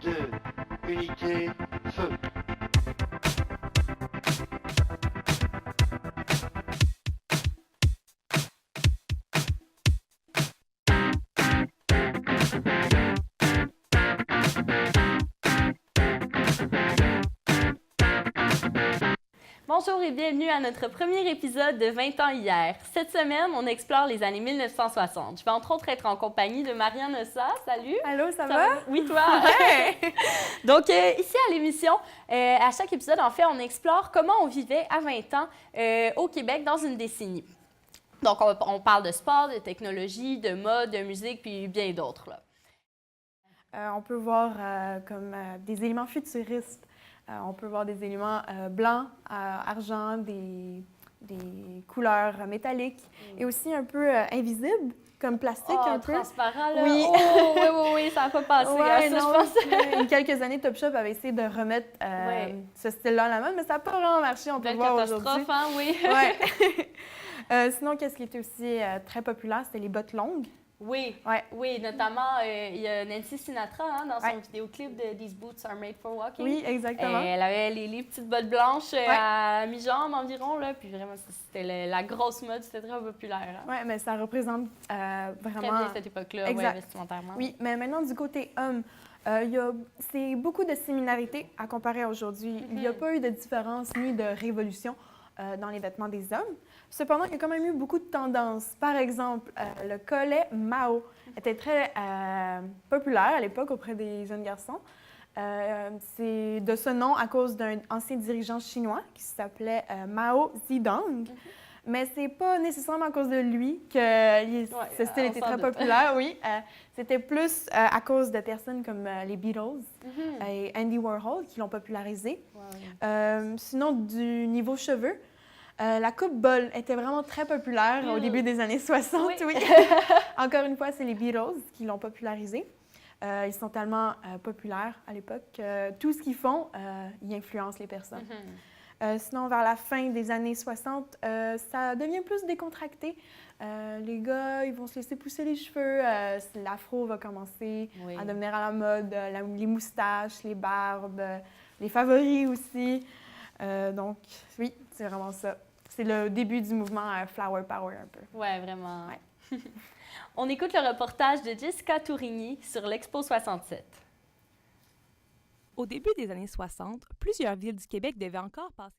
2, unité, feu. Bonjour et bienvenue à notre premier épisode de 20 ans hier. Cette semaine, on explore les années 1960. Je vais entre autres être en compagnie de Marianne Ossa. Salut! Allô, ça va? Oui, toi? Donc, ici à l'émission, à chaque épisode, en fait, on explore comment on vivait à 20 ans au Québec dans une décennie. Donc, on parle de sport, de technologie, de mode, de musique, puis bien d'autres, là. On peut voir des éléments futuristes. On peut voir des éléments blancs, argent, des couleurs métalliques et aussi un peu invisibles, comme plastique un peu. Transparent, là. Oui. Oh, oui, ça n'a pas passé. Ouais, ça, non, je pense. il y a quelques années, Topshop avait essayé de remettre ce style-là à la mode, mais ça n'a pas vraiment marché, on peut le Belle voir catastrophe, aujourd'hui. hein, oui. Ouais. Sinon, qu'est-ce qui était aussi très populaire, c'était les bottes longues. Oui, Ouais. oui, notamment, il y a Nancy Sinatra hein, dans son Ouais. vidéoclip de These Boots Are Made for Walking. Oui, exactement. Elle avait les petites bottes blanches à mi-jambe environ, là, puis vraiment, c'était la grosse mode, c'était très populaire. Hein. Oui, mais ça représente Très vraiment... bien cette époque-là, ouais, Exact. vestimentairement. Oui, mais maintenant, du côté homme, c'est beaucoup de similarités à comparer à aujourd'hui. Il n'y a pas eu de différence ni de révolution dans les vêtements des hommes. Cependant, il y a quand même eu beaucoup de tendances. Par exemple, le collet Mao était très populaire à l'époque auprès des jeunes garçons. C'est de ce nom à cause d'un ancien dirigeant chinois qui s'appelait Mao Zedong. Mais c'est pas nécessairement à cause de lui que ce style était très populaire, oui. C'était plus à cause de personnes comme les Beatles et Andy Warhol qui l'ont popularisé. Sinon, du niveau cheveux, la coupe bol était vraiment très populaire au début des années 60, oui. Encore une fois, c'est les Beatles qui l'ont popularisé. Ils sont tellement populaires à l'époque que tout ce qu'ils font, ils influencent les personnes. Sinon, vers la fin des années 60, ça devient plus décontracté. Les gars, ils vont se laisser pousser les cheveux. L'afro va commencer à devenir à la mode. Les moustaches, les barbes, les favoris aussi. Donc, oui, c'est vraiment ça. C'est le début du mouvement Flower Power un peu. Oui, vraiment. Ouais. On écoute le reportage de Jessica Tourigny sur l'Expo 67. Au début des années 60, plusieurs villes du Québec devaient encore passer